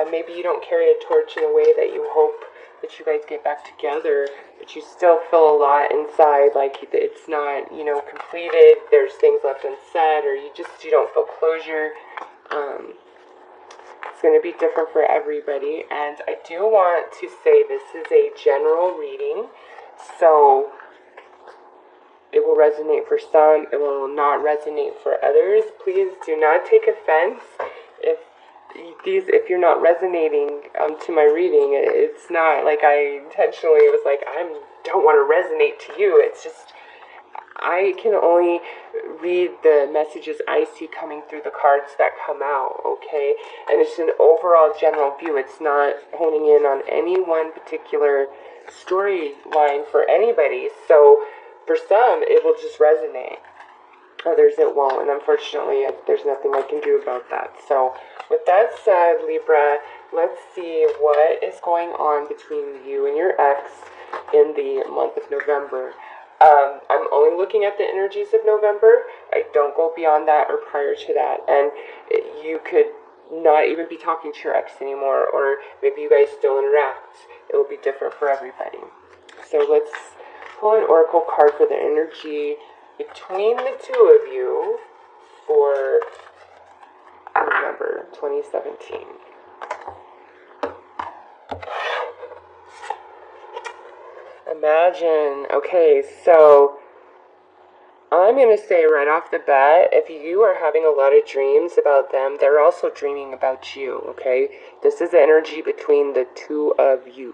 Maybe you don't carry a torch in a way that you hope that you guys get back together, but you still feel a lot inside, like it's not, completed. There's things left unsaid, or you don't feel closure. It's going to be different for everybody, and I do want to say this is a general reading, so it will resonate for some, it will not resonate for others. Please do not take offense if you're not resonating to my reading. It's not like I intentionally was like, I don't want to resonate to you. It's just, I can only read the messages I see coming through the cards that come out, okay? And it's an overall general view. It's not honing in on any one particular storyline for anybody. So for some, it will just resonate. Others it won't, and unfortunately, there's nothing I can do about that. So with that said, Libra, let's see what is going on between you and your ex in the month of November. I'm only looking at the energies of November. I don't go beyond that or prior to that. And you could not even be talking to your ex anymore, or maybe you guys still interact. It will be different for everybody. So let's pull an oracle card for the energy between the two of you for November 2017. Imagine, okay, so I'm going to say right off the bat, if you are having a lot of dreams about them, they're also dreaming about you, okay? This is the energy between the two of you.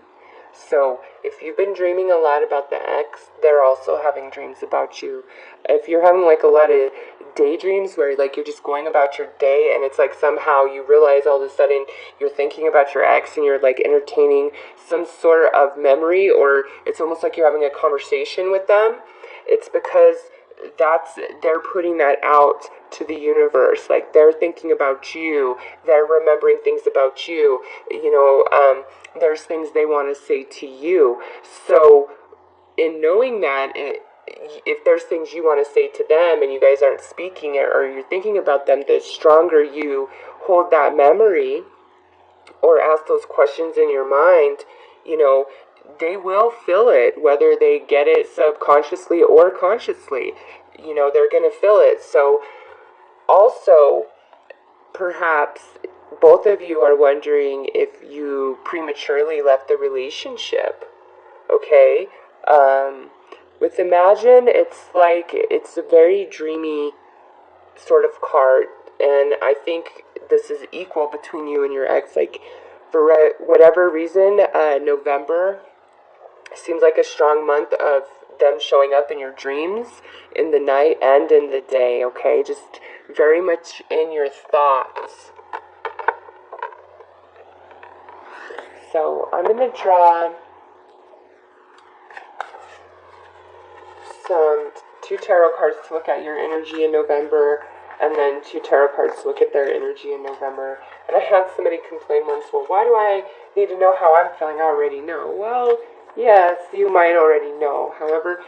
So if you've been dreaming a lot about the ex, they're also having dreams about you. If you're having like a lot of daydreams where like you're just going about your day and it's like somehow you realize all of a sudden you're thinking about your ex and you're like entertaining some sort of memory, or it's almost like you're having a conversation with them, it's because they're putting that out to the universe. Like they're thinking about you, they're remembering things about you, there's things they want to say to you. So in knowing that, if there's things you want to say to them and you guys aren't speaking it, or you're thinking about them, the stronger you hold that memory or ask those questions in your mind, they will feel it, whether they get it subconsciously or consciously. They're going to feel it. So also, perhaps both of you are wondering if you prematurely left the relationship, okay? With Imagine, it's a very dreamy sort of card, and I think this is equal between you and your ex. Like, for whatever reason, November seems like a strong month of them showing up in your dreams in the night and in the day, okay? Just very much in your thoughts. So I'm going to draw two tarot cards to look at your energy in November, and then two tarot cards to look at their energy in November. And I had somebody complain once, well, why do I need to know how I'm feeling? I already know. Well, yes, you might already know. However,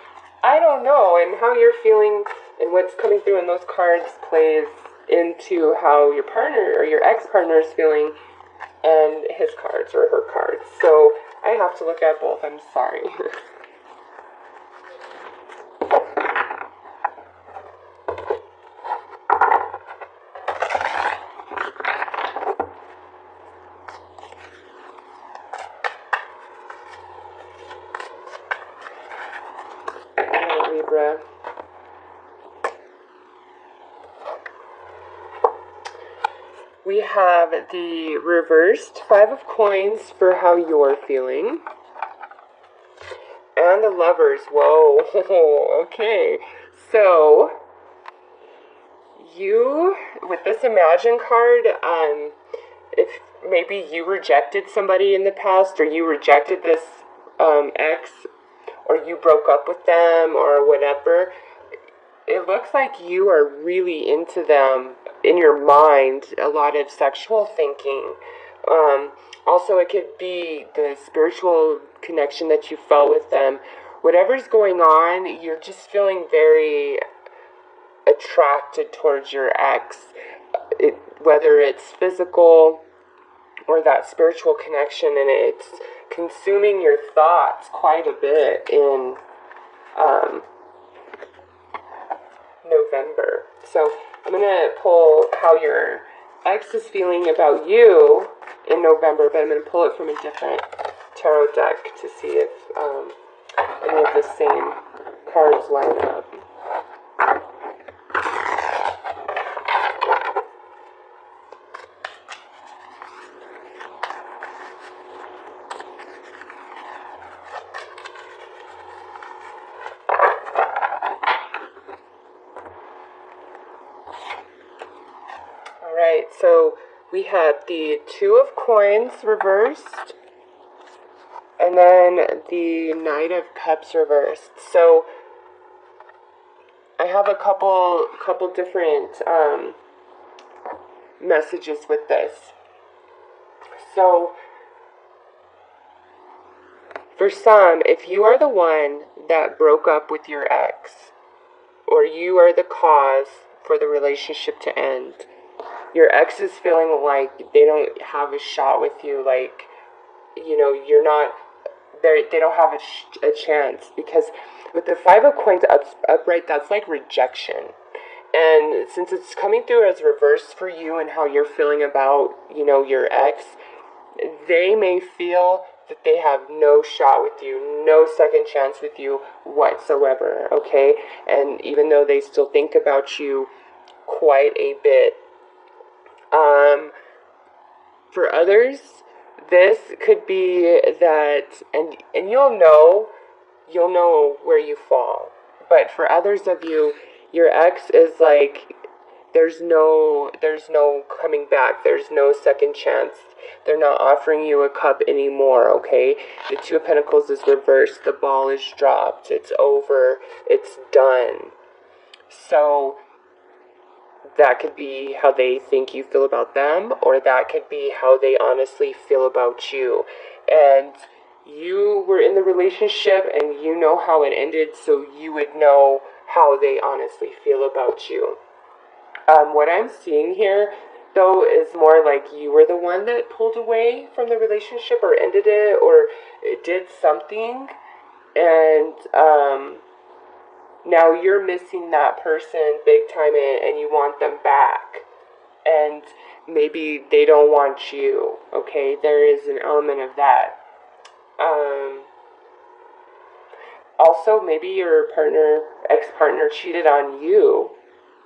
I don't know, and how you're feeling and what's coming through in those cards plays into how your partner or your ex-partner is feeling and his cards or her cards. So I have to look at both. I'm sorry. Libra. We have the reversed Five of Coins for how you're feeling. And the Lovers. Whoa. Okay. So, you, with this Imagine card, if maybe you rejected somebody in the past, or you rejected this ex, or you broke up with them, or whatever, it looks like you are really into them in your mind, a lot of sexual thinking. Also, it could be the spiritual connection that you felt with them. Whatever's going on, you're just feeling very attracted towards your ex, whether it's physical or that spiritual connection, and it's consuming your thoughts quite a bit in November. So I'm going to pull how your ex is feeling about you in November, but I'm going to pull it from a different tarot deck to see if any of the same cards line up. Alright, so we had the Two of Coins reversed, and then the Knight of Cups reversed. So I have a couple different messages with this. So for some, if you are the one that broke up with your ex, or you are the cause for the relationship to end, your ex is feeling like they don't have a shot with you, like, you know, you're not, they don't have a chance, because with the Five of Coins upright, that's like rejection. And since it's coming through as reverse for you and how you're feeling about, you know, your ex, they may feel that they have no shot with you, no second chance with you whatsoever, okay? And even though they still think about you quite a bit, for others, this could be that, and you'll know where you fall. But for others of you, your ex is like, there's no coming back. There's no second chance. They're not offering you a cup anymore, okay? The Two of Pentacles is reversed. The ball is dropped. It's over. It's done. So that could be how they think you feel about them, or that could be how they honestly feel about you. And you were in the relationship and you know how it ended, so you would know how they honestly feel about you. What I'm seeing here, though, is more like you were the one that pulled away from the relationship or ended it or did something, and now you're missing that person big time and you want them back. And maybe they don't want you, okay? There is an element of that. Also, maybe your ex-partner cheated on you,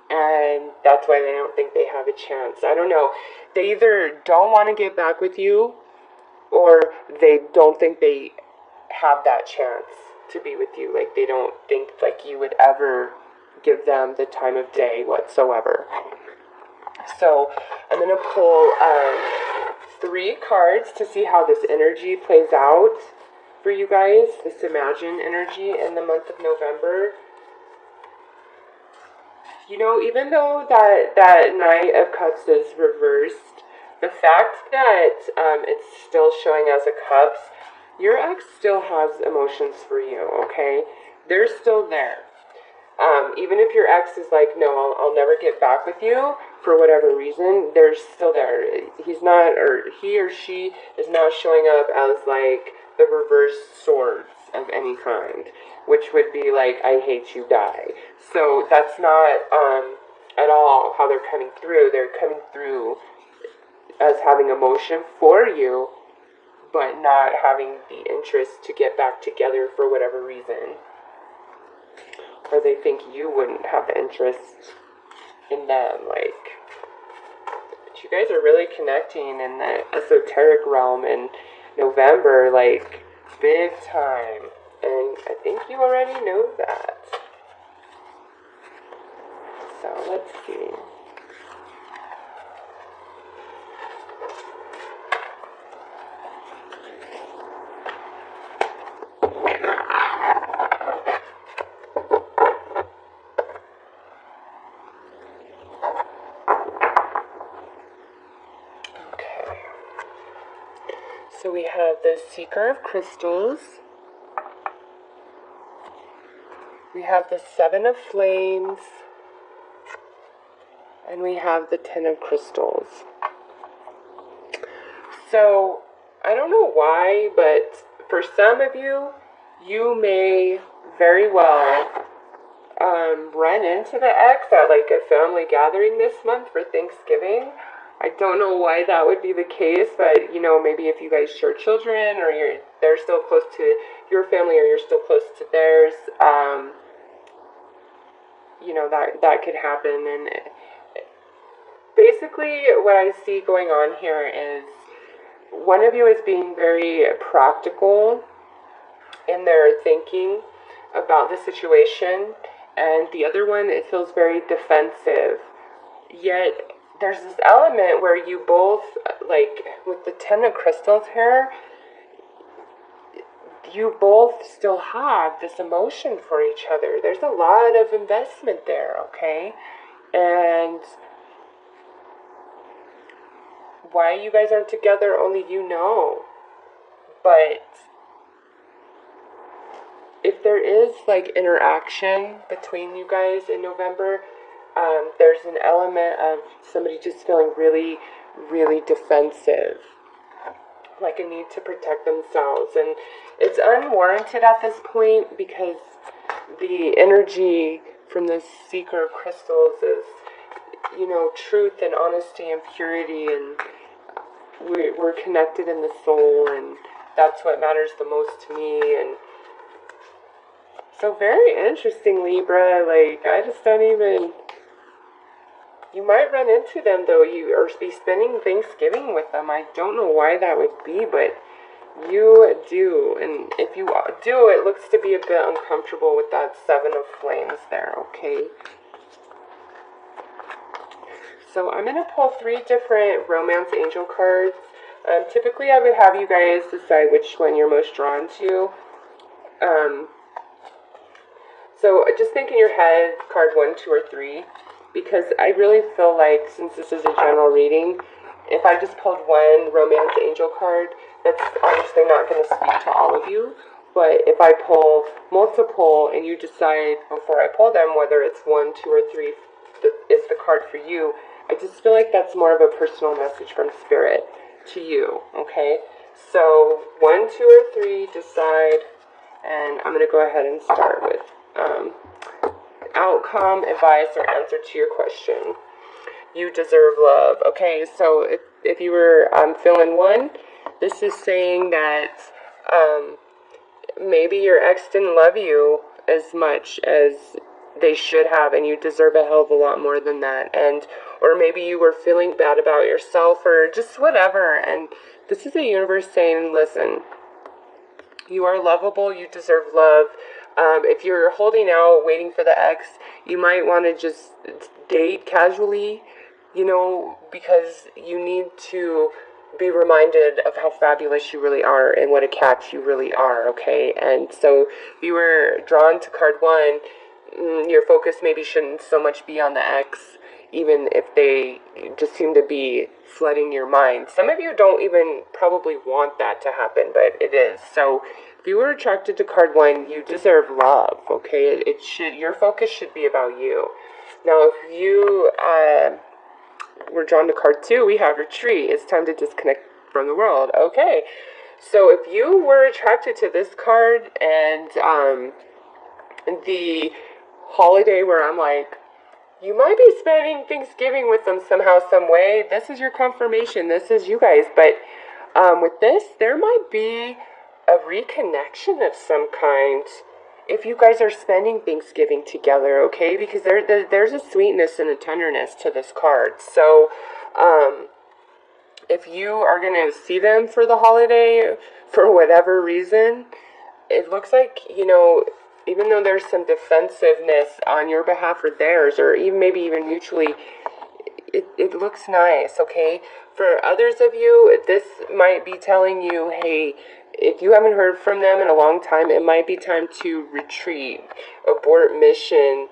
and that's why they don't think they have a chance. I don't know. They either don't want to get back with you, or they don't think they have that chance to be with you. Like, they don't think like you would ever give them the time of day whatsoever. So I'm going to pull 3 cards to see how this energy plays out for you guys, this Imagine energy in the month of November. You know, even though that Knight of Cups is reversed, the fact that it's still showing as a Cups, your ex still has emotions for you, okay? They're still there. Even if your ex is like, no, I'll never get back with you for whatever reason, they're still there. He's not, or he or she is not showing up as like the reverse swords of any kind, which would be like, I hate you, die. So that's not at all how they're coming through. They're coming through as having emotion for you, but not having the interest to get back together for whatever reason. Or they think you wouldn't have the interest in them, like. But you guys are really connecting in the esoteric realm in November, like, big time. And I think you already know that. So, let's see. So we have the Seeker of Crystals. We have the Seven of Flames. And we have the Ten of Crystals. So, I don't know why, but for some of you, you may very well run into the ex at like a family gathering this month for Thanksgiving. I don't know why that would be the case, but maybe if you guys share children or they're still close to your family or you're still close to theirs, that could happen. And basically, what I see going on here is one of you is being very practical in their thinking about the situation, and the other one, it feels very defensive. Yet there's this element where you both, like with the Ten of Crystals here, you both still have this emotion for each other. There's a lot of investment there, okay? And why you guys aren't together, only you know. But if there is like interaction between you guys in November, there's an element of somebody just feeling really, really defensive, like a need to protect themselves. And it's unwarranted at this point because the energy from the Seeker crystals is, truth and honesty and purity, and we're connected in the soul, and that's what matters the most to me. And so very interesting, Libra. Like, I just don't even... You might run into them, though, or be spending Thanksgiving with them. I don't know why that would be, but you do. And if you do, it looks to be a bit uncomfortable with that Seven of Flames there, okay? So I'm going to pull 3 different romance angel cards. Typically, I would have you guys decide which one you're most drawn to. So just think in your head, card 1, 2, or 3. Because I really feel like, since this is a general reading, if I just pulled one romance angel card, that's obviously not going to speak to all of you. But if I pull multiple and you decide before I pull them whether it's 1, 2, or 3 is the card for you, I just feel like that's more of a personal message from Spirit to you, okay? So 1, 2, or 3, decide, and I'm going to go ahead and start with outcome, advice, or answer to your question. You deserve love. Okay, so if you were feeling 1, this is saying that maybe your ex didn't love you as much as they should have, and you deserve a hell of a lot more than that. And or maybe you were feeling bad about yourself, or just whatever. And this is the universe saying, listen, you are lovable, you deserve love. If you're holding out, waiting for the ex, you might want to just date casually, because you need to be reminded of how fabulous you really are and what a catch you really are, okay? And so if you were drawn to card 1, your focus maybe shouldn't so much be on the ex, even if they just seem to be flooding your mind. Some of you don't even probably want that to happen, but it is. So if you were attracted to card 1, you deserve love, okay? Your focus should be about you. Now, if you were drawn to card 2, we have retreat. It's time to disconnect from the world. Okay. So if you were attracted to this card and the holiday where I'm like, you might be spending Thanksgiving with them somehow, some way, this is your confirmation. This is you guys. But with this, there might be a reconnection of some kind if you guys are spending Thanksgiving together, okay? Because there's a sweetness and a tenderness to this card. So if you are going to see them for the holiday, for whatever reason, it looks like, even though there's some defensiveness on your behalf or theirs, or maybe even mutually, it looks nice, okay? For others of you, this might be telling you, hey, if you haven't heard from them in a long time, it might be time to retreat, abort mission,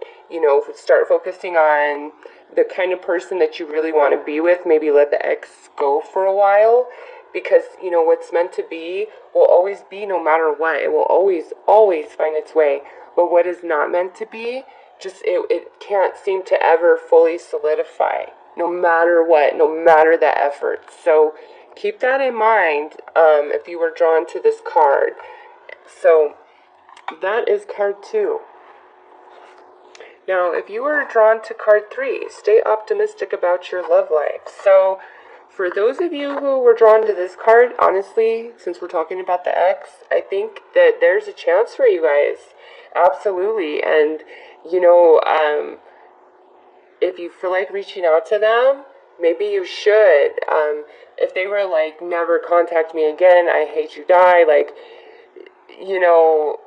start focusing on the kind of person that you really want to be with. Maybe let the ex go for a while, because, what's meant to be will always be no matter what. It will always, always find its way. But what is not meant to be, it can't seem to ever fully solidify, no matter what, no matter the effort. So keep that in mind if you were drawn to this card. So that is card 2. Now, if you were drawn to card 3, stay optimistic about your love life. So, for those of you who were drawn to this card, honestly, since we're talking about the ex, I think that there's a chance for you guys. Absolutely. And, you know, if you feel like reaching out to them, maybe you should. If they were like, never contact me again, I hate you, die, like, you know,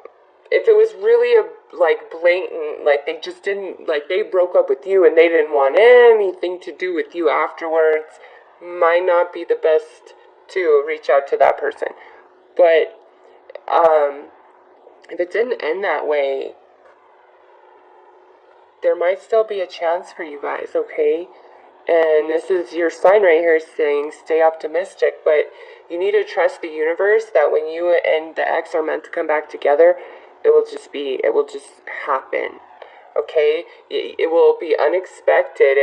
if it was really a like blatant, like they just didn't, like they broke up with you and they didn't want anything to do with you afterwards, might not be the best to reach out to that person. But if it didn't end that way, there might still be a chance for you guys, okay? And this is your sign right here saying stay optimistic, but you need to trust the universe that when you and the ex are meant to come back together, it will just happen, okay? It will be unexpected,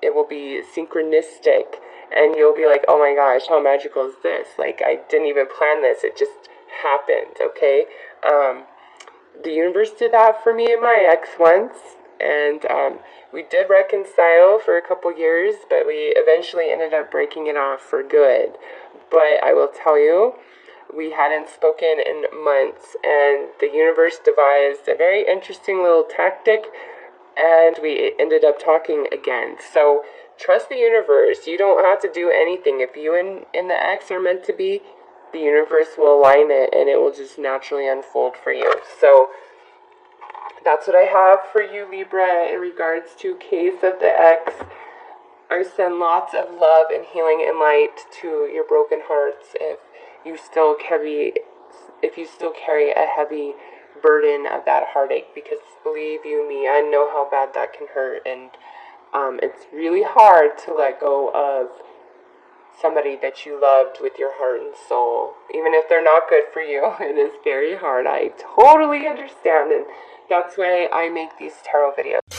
it will be synchronistic, and you'll be like, oh my gosh, how magical is this? Like, I didn't even plan this, it just happened, okay? The universe did that for me and my ex once, and we did reconcile for a couple years, but we eventually ended up breaking it off for good. But I will tell you, we hadn't spoken in months, and the universe devised a very interesting little tactic, and we ended up talking again. So trust the universe. You don't have to do anything. If you and the ex are meant to be, the universe will align it, and it will just naturally unfold for you. So that's what I have for you, Libra, in regards to case of the ex. I send lots of love and healing and light to your broken hearts if you still carry a heavy burden of that heartache, because believe you me, I know how bad that can hurt, and it's really hard to let go of somebody that you loved with your heart and soul. Even if they're not good for you, it is very hard. I totally understand, and that's why I make these tarot videos.